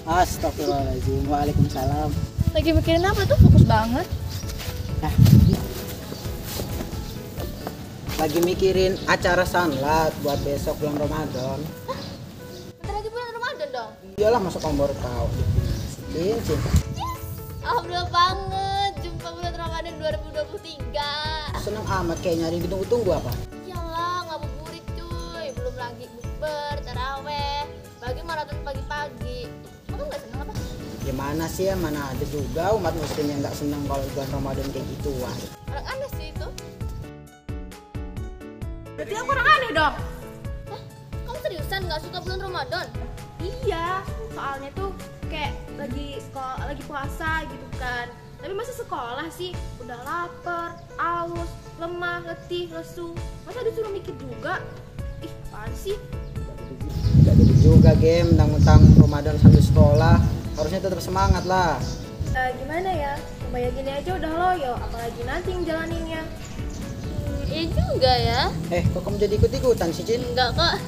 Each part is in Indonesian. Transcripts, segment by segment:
Astagfirullahaladzim. Waalaikumsalam. Lagi mikirin apa tuh? Fokus banget. Nah, lagi mikirin acara sanlat buat besok bulan Ramadan. Bentar lagi bulan Ramadan dong. Iyalah, masa kamu baru tahu. Cincin. Alhamdulillah banget jumpa bulan Ramadan 2023. Seneng amat kayak nyari ditunggu-tunggu apa? Iyalah, ngabuburit cuy. Belum lagi bukber, taraweh, bagi maraton pagi-pagi. Kamu nggak seneng apa? Gimana sih ya, mana ada juga umat muslim yang nggak seneng kalau bulan Ramadan kayak gituan. Orang aneh sih itu. Berarti aku orang aneh dong. Hah? Kamu seriusan nggak suka bulan Ramadan? Iya, soalnya tuh kayak lagi puasa gitu kan. Tapi masa sekolah sih udah lapar, aus, lemah, letih, lesu. Masa disuruh mikir juga? Ih, apaan sih? Gak gitu juga game, mentang-mentang Ramadan sambil sekolah. Harusnya tetap semangat lah. Gimana ya? Kebayang gini aja udah loyo, apalagi nanti yang jalaninnya. Iya juga ya. Kok kamu jadi ikut-ikutan sih, Cin? Enggak kok.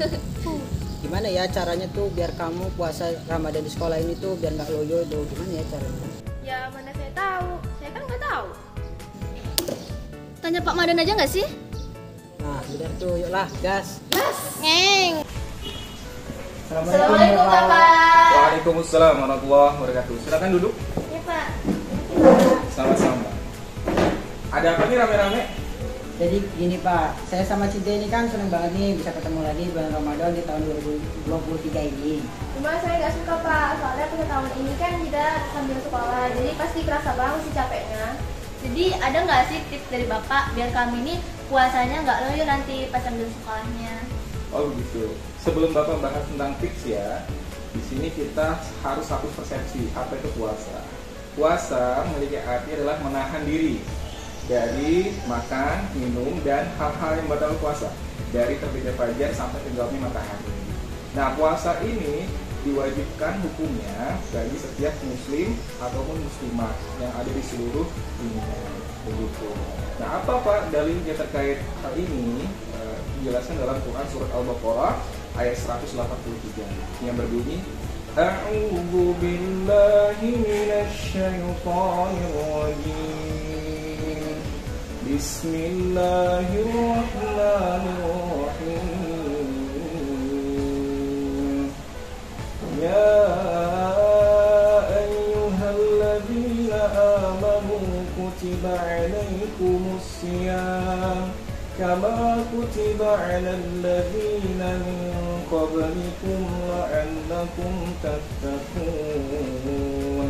Gimana ya caranya tuh biar kamu puasa Ramadan di sekolah ini tuh biar nggak loyo tuh? Gimana ya caranya? Ya mana saya tahu, saya kan nggak tahu. Tanya Pak Madan aja nggak sih? Nah, benar tuh, yuklah, gas. Ngeng. Assalamualaikum, Waalaikumsalam warahmatullahi wabarakatuh. Silakan duduk. Iya Pak. Sama-sama. Ada apa nih rame-rame? Jadi gini Pak, saya sama Cinta ini kan seneng banget nih bisa ketemu lagi bulan Ramadan di tahun 2023 ini. Cuma saya nggak suka Pak, soalnya punya tahun ini kan kita sambil sekolah, jadi pasti kerasa banget sih capeknya. Jadi ada nggak sih tips dari Bapak biar kami ini puasanya nggak loyo nanti pas sambil sekolahnya? Oh begitu. Sebelum Bapak bahas tentang tips ya, di sini kita harus hapus persepsi apa itu puasa. Puasa memiliki arti adalah menahan diri dari makan, minum, dan hal-hal yang batal puasa dari terbitnya fajar sampai tenggelamnya matahari. Nah, puasa ini diwajibkan hukumnya bagi setiap muslim ataupun muslimah yang ada di seluruh dunia. Begitu. Nah, apa Pak dalilnya terkait hal ini? Dijelaskan dalam Quran surat Al-Baqarah ayat 183 yang berbunyi A'udzu billahi minasyaitonir rajim. Bismillahirrahmanirrahim. Ya ayyuhalladzina amanu kutiba 'alaikumus shiyam kama kutiba 'alal ladzina min qablikum la'allakum tattaqun.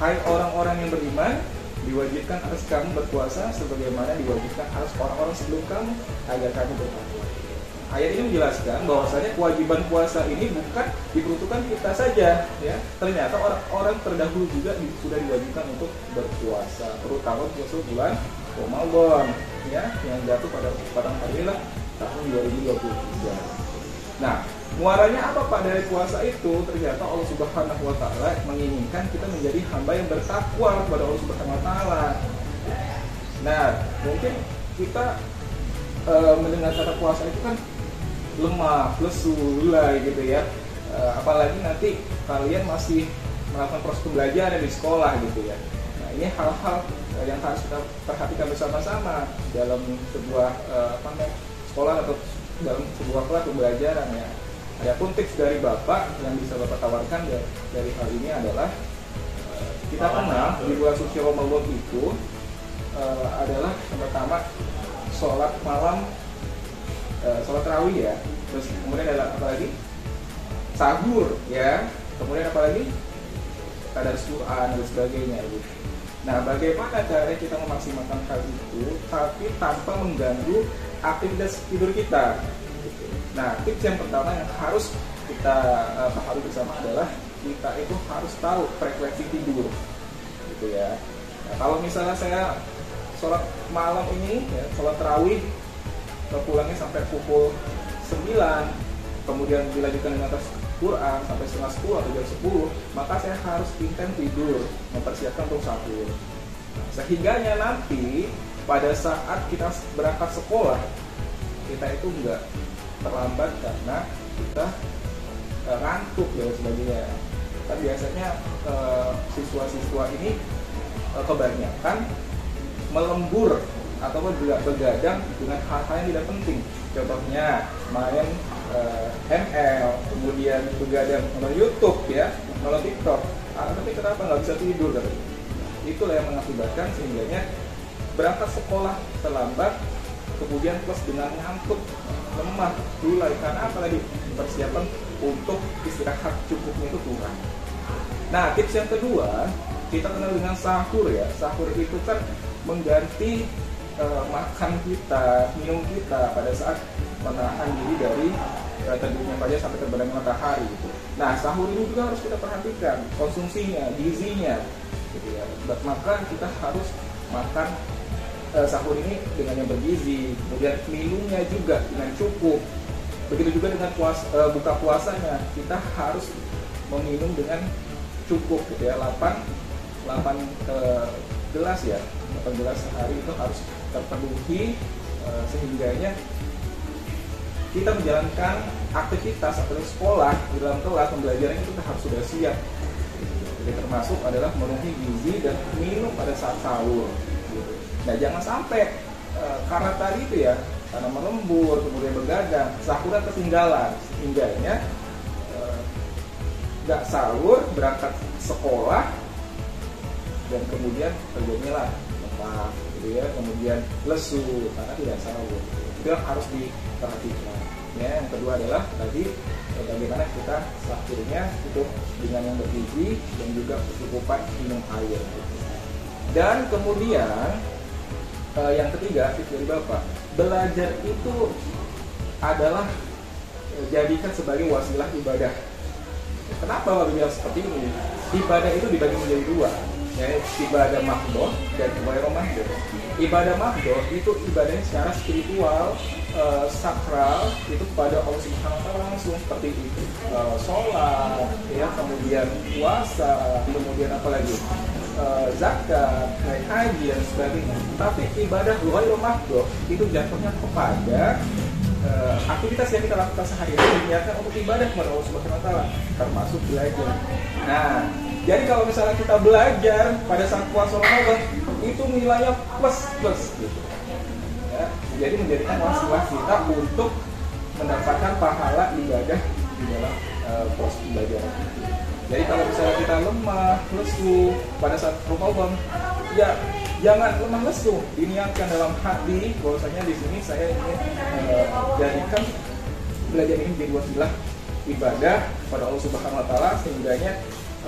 Hai orang-orang yang beriman, diwajibkan atas kamu berpuasa sebagaimana diwajibkan atas orang-orang sebelum kamu agar kamu bertakwa. Ayat ini menjelaskan bahwasanya kewajiban puasa ini bukan diperuntukkan kita saja, ya. Ternyata orang-orang terdahulu juga sudah diwajibkan untuk berpuasa, terutama puasa bulan Ramadan, ya, yang jatuh pada hari tahun 2023. Nah, muaranya apa Pak dari puasa itu? Ternyata Allah Subhanahu wa taala menginginkan kita menjadi hamba yang bertakwa kepada Allah Subhanahu wa taala. Nah, mungkin kita mendengar kata puasa itu kan lemah, lesu, lulai gitu ya. Apalagi nanti kalian masih melakukan proses pembelajaran di sekolah gitu ya. Nah, ini hal-hal yang harus kita perhatikan bersama-sama dalam sebuah sekolah atau dalam sebuah kelas pembelajaran ya. Adapun tips dari Bapak yang bisa Bapak tawarkan dari hal ini adalah kita kenal di bulan suci Ramadan itu adalah yang pertama sholat malam, sholat tarawih ya. Terus kemudian ada apa lagi? Sahur ya. Kemudian apa lagi? Tadarus Quran dan sebagainya gitu. Nah, bagaimana caranya kita memaksimalkan hal itu tapi tanpa mengganggu aktivitas tidur kita? Nah, tips yang pertama yang harus kita pahami bersama adalah kita itu harus tahu frekuensi tidur, gitu ya. Nah, kalau misalnya saya sholat malam ini, ya, sholat tarawih, pulangnya sampai pukul 9, kemudian dilanjutkan dengan atas Quran sampai setengah 10 atau jam 10, maka saya harus intens tidur, mempersiapkan untuk sahur. Nah, sehingganya nanti pada saat kita berangkat sekolah, kita itu enggak terlambat karena kita ngantuk dan sebagainya. kan biasanya siswa-siswa ini kebanyakan melembur atau begadang dengan hal-hal yang tidak penting. Contohnya main ML, kemudian begadang nonton YouTube ya, nonton TikTok. Tapi kenapa nggak bisa tidur katanya? Itulah yang mengakibatkan sehingganya berangkat sekolah terlambat, kemudian plus dengan ngantuk, lemah, lulai. Karena apa lagi? Persiapan untuk istirahat cukupnya itu kurang. Nah, tips yang kedua, kita kenal dengan sahur ya. Sahur itu kan mengganti makan kita, minum kita pada saat menahan diri dari terbitnya fajar sampai terbenamnya matahari gitu. Nah, sahur ini juga harus kita perhatikan konsumsinya, gizinya gitu ya. Maka kita harus makan sahur ini dengan yang bergizi, kemudian minumnya juga dengan cukup. Begitu juga dengan buka puasanya, kita harus meminum dengan cukup gitu ya, 8 gelas ya, 8 gelas sehari itu harus terpenuhi sehingganya kita menjalankan aktivitas atau sekolah di dalam kelas pembelajaran itu kita harus sudah siap. Jadi termasuk adalah memenuhi gizi dan minum pada saat sahur. Gitu. Nah, jangan sampai karena tadi itu ya, karena melembur kemudian begadang, sahuran ketinggalan, sehingganya nggak sahur, berangkat sekolah dan kemudian terjadilah lemah gitu ya, kemudian lesu karena tidak sahur. Itu yang harus diperhatikan ya. Yang kedua adalah tadi bagaimana kita sahurnya itu dengan yang bergizi dan juga kecukupan minum air gitu. Dan kemudian yang ketiga tips dari Bapak, belajar itu adalah jadikan sebagai wasilah ibadah. Kenapa Bapak bilang seperti ini? Ibadah itu dibagi menjadi dua, ya, ibadah mahdhah dan ibadah mahdoh. Ibadah mahdhah itu ibadahnya secara spiritual, sakral, itu kepada Allah Subhanahu wa taala langsung, seperti itu. Sholat, ya, kemudian puasa, kemudian apa lagi? Zakat, naik haji dan sebagainya. Tapi ibadah ghairu mahdhah itu jatuhnya kepada aktivitas yang kita lakukan sehari-hari diniatkan untuk ibadah kepada Allah Subhanahu wa taala, termasuk belajar. Nah, jadi kalau misalnya kita belajar pada saat puasa Ramadan itu nilainya plus gitu. Ya, jadi menjadikan wasilah kita untuk mendapatkan pahala ibadah di dalam proses pembelajaran. Jadi kalau misalnya kita lemah, lesu pada saat Ramadan, ya jangan lemah lesu, diniatkan dalam hati bahwasanya di sini saya ingin jadikan belajar ini menjadi wasilah ibadah pada Allah Subhanahu wa taala, sehingganya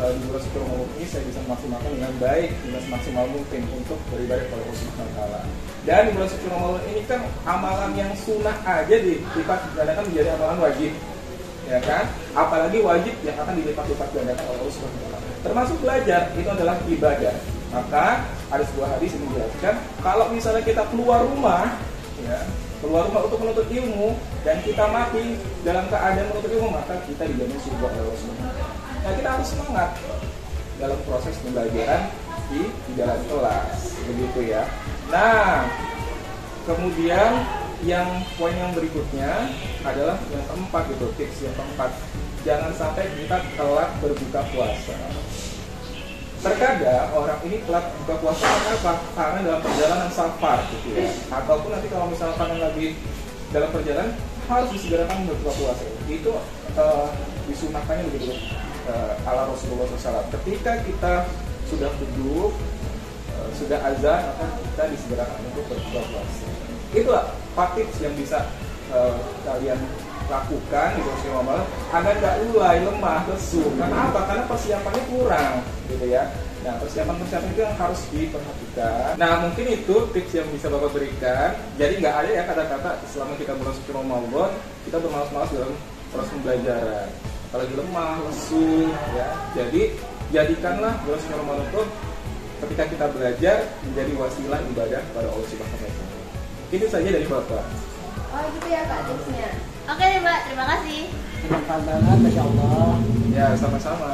di bulan suci Ramadan ini saya bisa memaksimalkan dengan baik, dengan semaksimal mungkin untuk beribadah kepada Allah Subhanahu wa taala. Dan di bulan suci Ramadan ini kan amalan yang sunnah aja dilipat gandakan menjadi amalan wajib, ya kan? Apalagi wajib yang akan dilipat-lipat gandakan oleh Allah Subhanahu wa taala. Termasuk belajar itu adalah ibadah. Maka ada sebuah hadis yang menjelaskan kalau misalnya kita keluar rumah, ya, keluar rumah untuk menuntut ilmu dan kita mati dalam keadaan menuntut ilmu, maka kita dijamin surga oleh Allah Subhanahu wa taala. Nah, kita harus semangat dalam proses pembelajaran di dalam kelas, begitu ya. Nah, kemudian poin yang berikutnya adalah yang keempat, itu tips yang keempat, jangan sampai kita telat berbuka puasa. Terkadang orang ini telat buka puasa karena dalam perjalanan safar gitu ya, ataupun nanti kalau misalkan lagi dalam perjalanan harus disegerakan berbuka puasa. Itu disunahkannya begitu ala Rasulullah SAW. Ketika kita sudah duduk, sudah azan, maka kita disegerakan untuk berbuka puasa. Itulah tips yang bisa kalian lakukan di proses Ramadan agar nggak lulai, lemah, lesu. Karena apa? Karena persiapannya kurang, gitu ya. Nah, persiapan itu yang harus diperhatikan. Nah, mungkin itu tips yang bisa Bapak berikan. Jadi nggak ada ya kata-kata selama kita bulan suci Ramadan kita bermalas-malas dalam proses pembelajaran. Apalagi lemah, lesu, ya. Jadi jadikanlah bulan suci Ramadan itu ketika kita belajar menjadi wasilah ibadah kepada Allah Subhanahu wa taala. Itu saja dari Bapak. Oh gitu ya Kak tipsnya. Oke deh Mbak, terima kasih. Bermanfaat banget, Masya Allah. Ya, sama-sama.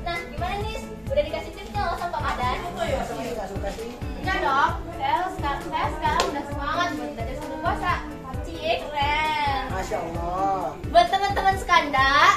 Nah, gimana nih? Udah dikasih tipsnya loh sama Pak Adan? Suka suka sih. Enggak dong. Saya sekarang udah semangat buat belajar sebelum puasa. Cie, keren. Masya Allah. Buat teman-teman Skandar,